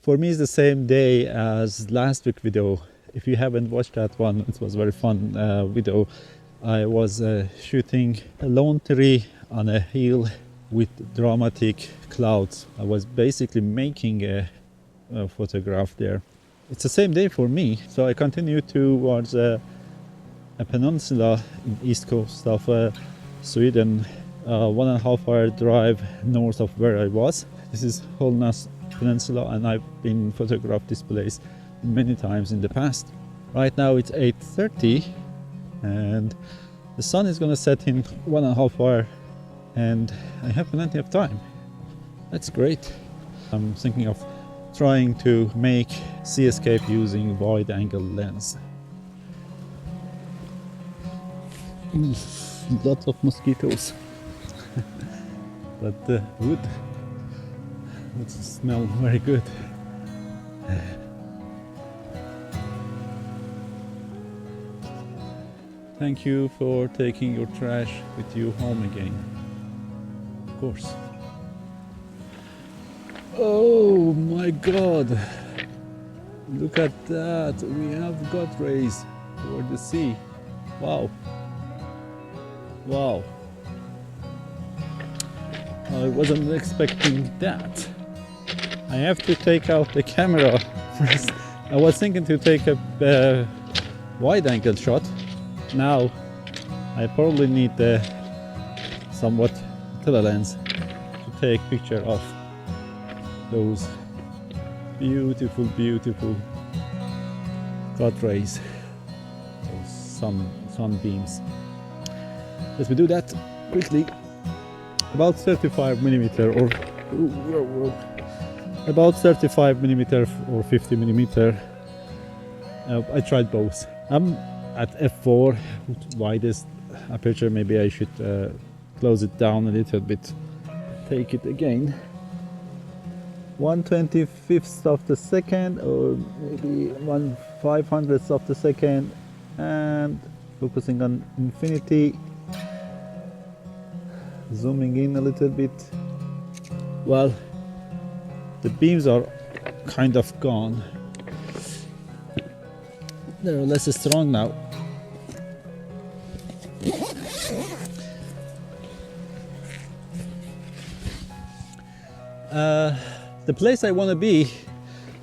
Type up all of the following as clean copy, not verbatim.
For me, it's the same day as last week video. If you haven't watched that one, it was very fun video. I was shooting a lone tree on a hill with dramatic clouds. I was basically making a photograph there. It's the same day for me, so I continued towards a peninsula in east coast of Sweden, 1.5 hour drive north of where I was. This is Holnäs Peninsula, and I've been photographed this place many times in the past. Right now it's 8:30 and the sun is gonna set in 1.5 hour and I have plenty of time. That's great. I'm thinking of trying to make seascape using wide angle lens. Lots of mosquitoes. But the wood smells very good. Thank you for taking your trash with you home again. Of course. Oh my god! Look at that! We have got rays over the sea. Wow! Wow! I wasn't expecting that. I have to take out the camera first. I was thinking to take a wide angle shot. Now I probably need the somewhat telelens to take picture of those beautiful God rays, those sunbeams. Let me do that quickly. About 35mm or about 35mm or 50mm. I tried both. I'm at f4 widest aperture. Maybe I should close it down a little bit. Take it again. 1/25th of the second, or maybe 1/500th of the second, and focusing on infinity. Zooming in a little bit. Well, the beams are kind of gone. They're less strong now. The place I want to be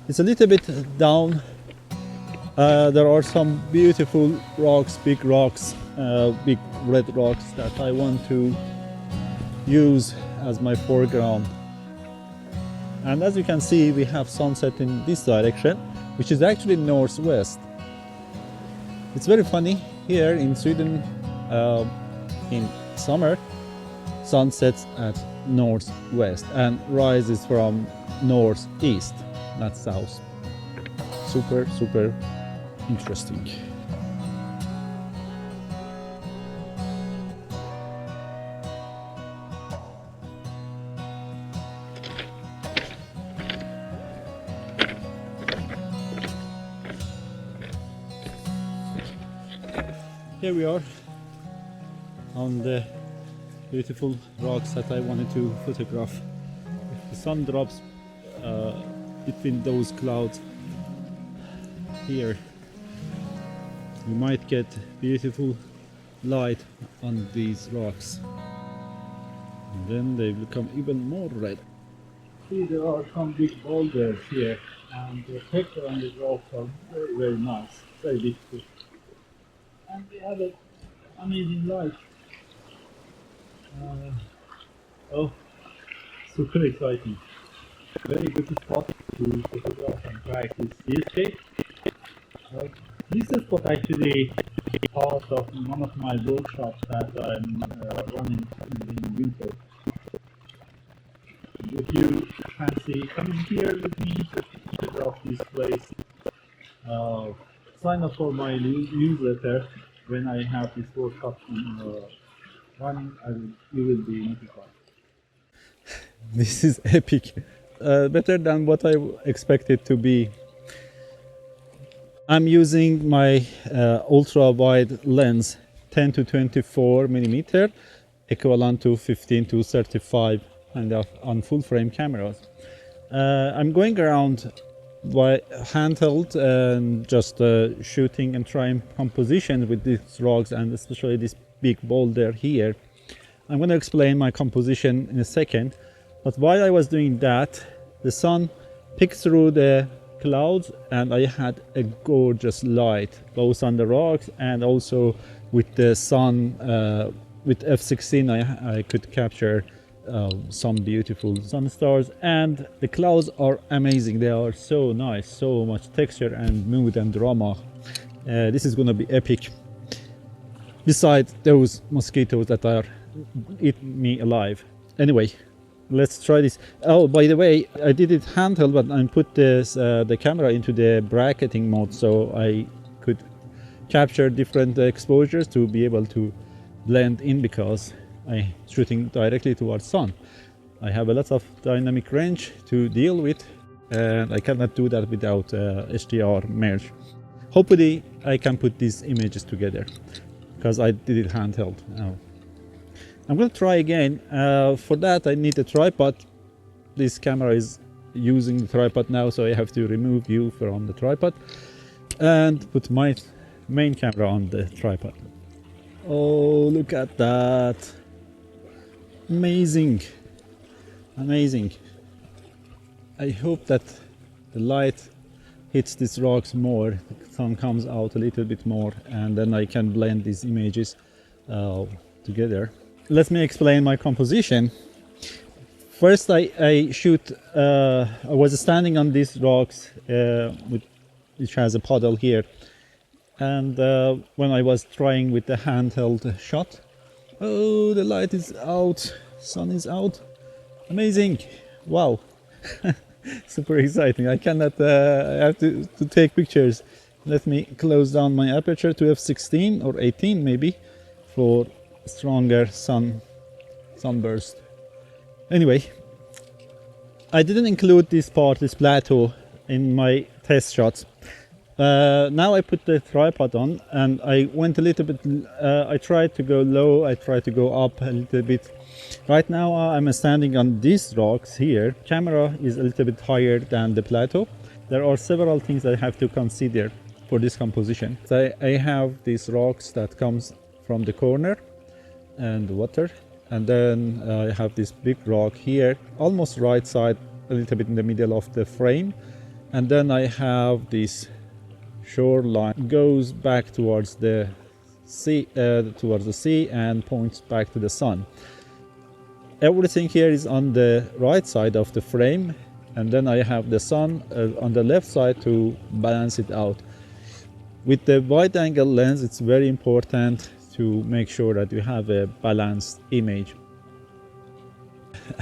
is a little bit down. There are some beautiful rocks, big rocks, big red rocks that I want to use as my foreground. And as you can see, we have sunset in this direction, which is actually northwest. It's very funny here in Sweden. In summer, sun sets at northwest and rises from northeast, not south. Super interesting. Here we are on the beautiful rocks that I wanted to photograph. If the sun drops between those clouds here, you might get beautiful light on these rocks, and then they become even more red. See, there are some big boulders here, and the texture on the rocks are very nice, very beautiful. And we have an amazing light. Oh, super exciting. Very good spot to photograph and practice seascape. This is what actually part of one of my workshops that I'm running in winter. If you fancy coming here with me to photograph this place, sign up for my newsletter. When I have this workshop running, you will be notified. This is epic. Better than what I expected to be. I'm using my ultra wide lens, 10 to 24mm, equivalent to 15 to 35 and on full frame cameras. I'm going around by handheld and just shooting and trying composition with these rocks, and especially this big boulder here. I'm going to explain my composition in a second, but while I was doing that, the sun peeked through the clouds and I had a gorgeous light both on the rocks and also with the sun. With f16 I could capture some beautiful sun stars, and the clouds are amazing. They are so nice, so much texture and mood and drama. This is gonna be epic, besides those mosquitoes that are eating me alive. Anyway, let's try this. Oh, by the way, I did it handheld, but I put this the camera into the bracketing mode so I could capture different exposures to be able to blend in, because I'm shooting directly towards sun. I have a lot of dynamic range to deal with, and I cannot do that without HDR merge. Hopefully I can put these images together, because I did it handheld. Now I'm going to try again. For that I need a tripod. This camera is using the tripod now, so I have to remove you from the tripod and put my main camera on the tripod. Oh, look at that. Amazing. Amazing. I hope that the light hits these rocks more, the sun comes out a little bit more, and then I can blend these images together. Let me explain my composition. First I shoot, I was standing on these rocks which has a puddle here, and when I was trying with the handheld shot, oh, the light is out, sun is out, amazing, wow. Super exciting. I cannot, I have to take pictures. Let me close down my aperture to f16 or 18 maybe for stronger sunburst. Anyway, I didn't include this part, this plateau, in my test shots. Now I put the tripod on and I went a little bit, I tried to go low, I tried to go up a little bit. Right now I'm standing on these rocks here. Camera is a little bit higher than the plateau. There are several things I have to consider for this composition. So I have these rocks that comes from the corner and water, and then I have this big rock here, almost right side, a little bit in the middle of the frame, and then I have this shoreline goes back towards the sea, and points back to the sun. Everything here is on the right side of the frame, and then I have the sun on the left side to balance it out. With the wide angle lens, it's very important to make sure that you have a balanced image.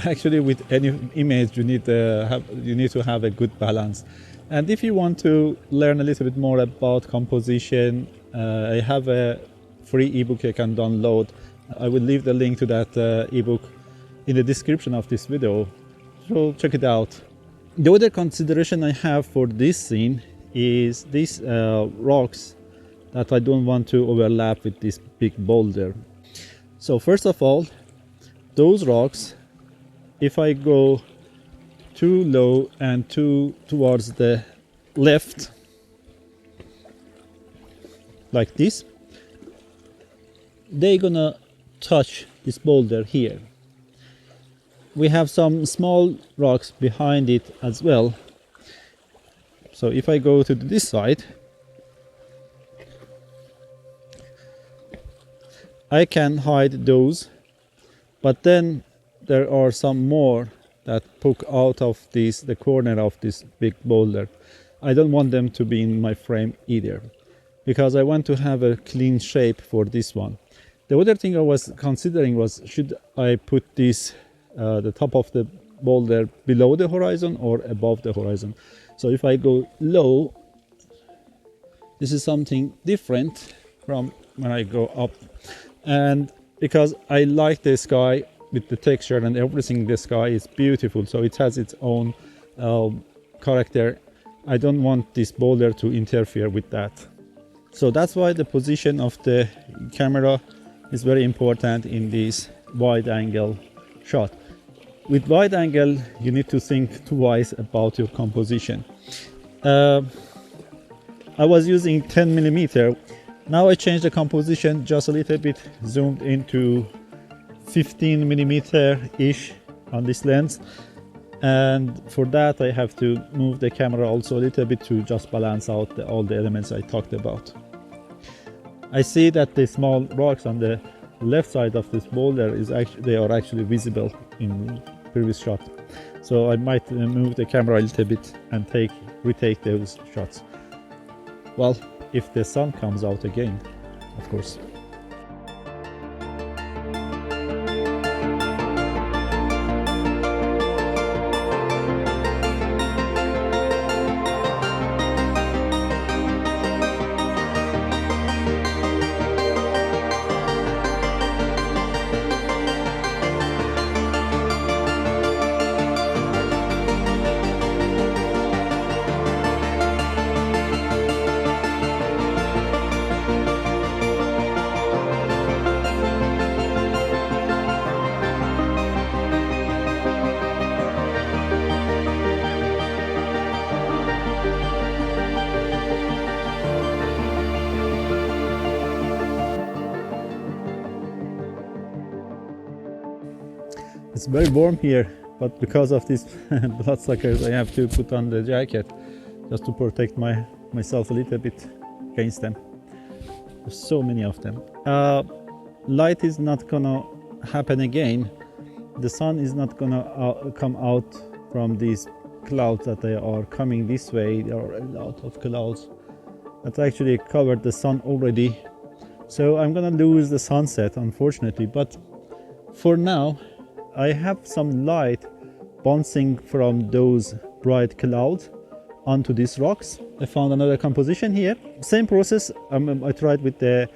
Actually, with any image you need to have a good balance. And if you want to learn a little bit more about composition, I have a free ebook you can download. I will leave the link to that ebook in the description of this video, so check it out. The other consideration I have for this scene is these rocks that I don't want to overlap with this big boulder. So first of all, those rocks, if I go too low and too towards the left, like this, they're gonna touch this boulder here. We have some small rocks behind it as well. So if I go to this side, I can hide those, but then there are some more that poke out of the corner of this big boulder. I don't want them to be in my frame either, because I want to have a clean shape for this one. The other thing I was considering was, should I put this the top of the boulder below the horizon or above the horizon? So if I go low, this is something different from when I go up. And because I like the sky with the texture and everything, the sky is beautiful, so it has its own character. I don't want this boulder to interfere with that. So that's why the position of the camera is very important in this wide angle shot. With wide angle, you need to think twice about your composition. Uh, I was using 10 millimeter. Now I changed the composition just a little bit, zoomed into 15 millimeter ish on this lens, and for that I have to move the camera also a little bit to just balance out all the elements I talked about. I see that the small rocks on the left side of this boulder they are actually visible in previous shot, so I might move the camera a little bit and retake those shots. Well, if the sun comes out again, of course. It's very warm here, but because of these bloodsuckers I have to put on the jacket just to protect myself a little bit against them. There's so many of them. Light is not gonna happen again. The sun is not gonna come out from these clouds that they are coming this way. There are a lot of clouds that actually covered the sun already. So I'm gonna lose the sunset, unfortunately, but for now I have some light bouncing from those bright clouds onto these rocks. I found another composition here. Same process. I tried with the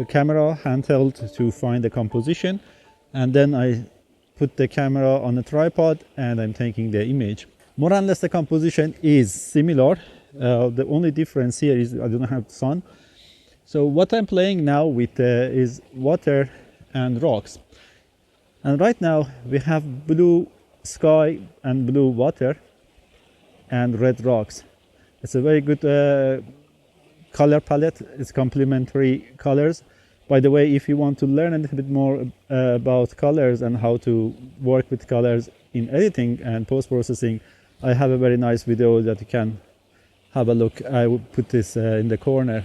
camera handheld to find the composition, and then I put the camera on a tripod and I'm taking the image. More or less the composition is similar. The only difference here is I don't have sun. So what I'm playing now with is water and rocks. And right now we have blue sky and blue water and red rocks. It's a very good color palette. It's complementary colors. By the way, if you want to learn a little bit more about colors and how to work with colors in editing and post-processing, I have a very nice video that you can have a look. I will put this in the corner.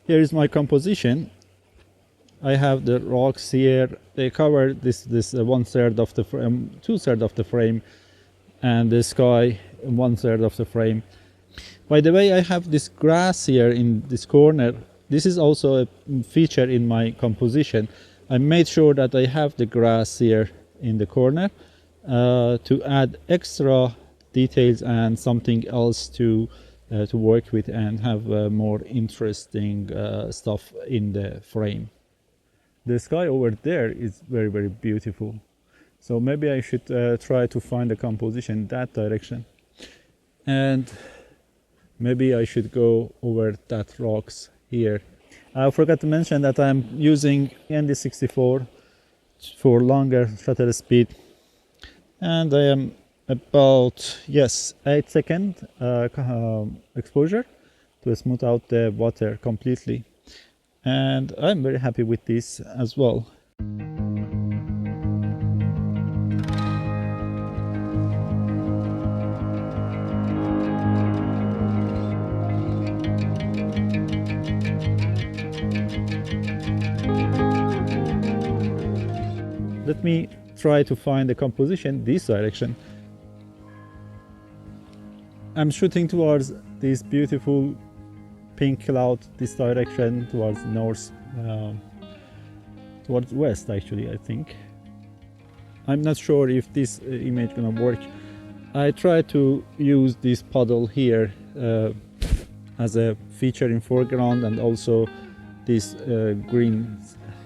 Here is my composition. I have the rocks here. They cover this 1/3 of the frame, 2/3 of the frame, and the sky 1/3 of the frame. By the way, I have this grass here in this corner. This is also a feature in my composition. I made sure that I have the grass here in the corner to add extra details and something else to work with and have more interesting stuff in the frame. The sky over there is very, very beautiful. So maybe I should try to find a composition in that direction. And maybe I should go over that rocks here. I forgot to mention that I'm using ND64 for longer shutter speed. And I am about, 8-second exposure to smooth out the water completely. And I'm very happy with this as well. Let me try to find the composition this direction. I'm shooting towards this beautiful pink cloud this direction, towards north, towards west actually, I think. I'm not sure if this image gonna work. I try to use this puddle here as a feature in foreground, and also this green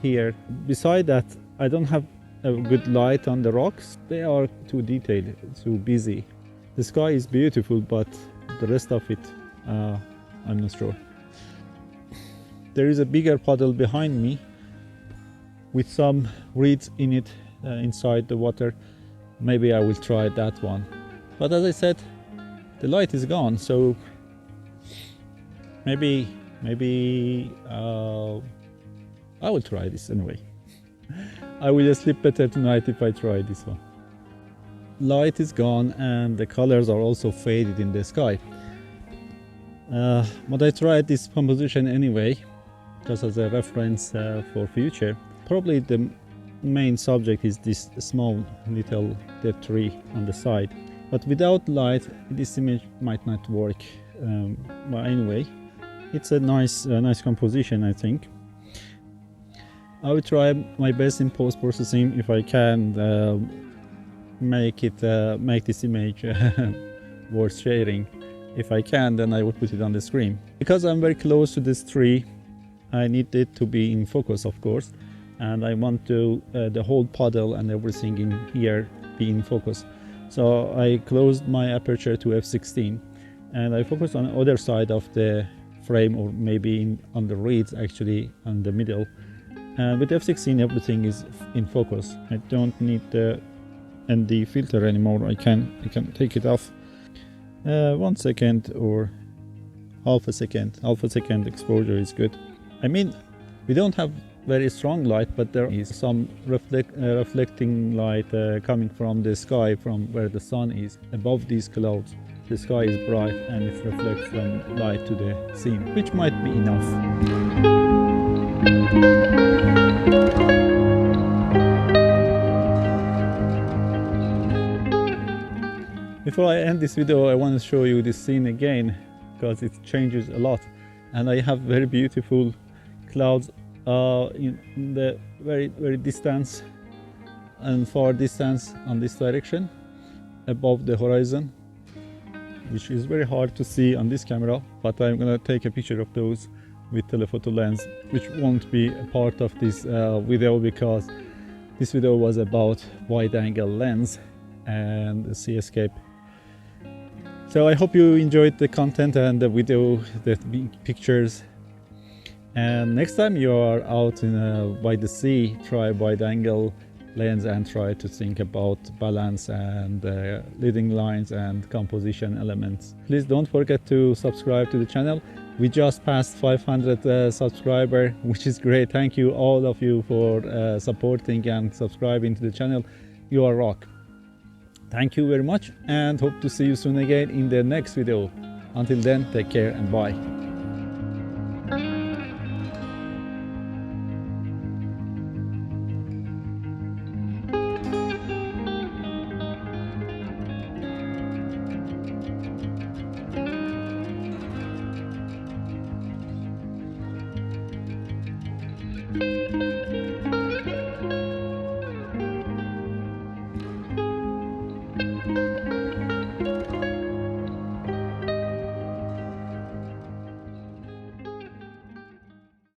here. Beside that, I don't have a good light on the rocks. They are too detailed, too busy. The sky is beautiful, but the rest of it, I'm not sure. There is a bigger puddle behind me with some reeds in it inside the water. Maybe I will try that one. But as I said, the light is gone, so maybe I will try this anyway. I will sleep better tonight if I try this one. Light is gone and the colors are also faded in the sky. But I tried this composition anyway, just as a reference for future. Probably the main subject is this small little dead tree on the side, but without light this image might not work. But anyway, it's a nice composition, I think. I will try my best in post-processing if I can make this image worth sharing. If I can, then I will put it on the screen. Because I'm very close to this tree, I need it to be in focus, of course, and I want to the whole puddle and everything in here be in focus. So I closed my aperture to f16 and I focused on the other side of the frame, or maybe on the reeds, actually on the middle. And with f16 everything is in focus. I don't need the ND filter anymore. I can take it off. 1 second or half a second exposure is good. I mean, we don't have very strong light, but there is some reflecting light coming from the sky, from where the sun is above these clouds. The sky is bright and it reflects some light to the scene, which might be enough. Before I end this video, I want to show you this scene again, because it changes a lot, and I have very beautiful clouds in the very distance and far distance on this direction above the horizon, which is very hard to see on this camera, but I'm gonna take a picture of those with telephoto lens, which won't be a part of this video, because this video was about wide angle lens and the seascape. So I hope you enjoyed the content and the video, the pictures. And next time you are out by the sea, try wide angle lens and try to think about balance and leading lines and composition elements. Please don't forget to subscribe to the channel. We just passed 500 subscribers, which is great. Thank you all of you for supporting and subscribing to the channel. You are rock. Thank you very much, and hope to see you soon again in the next video. Until then, take care and bye.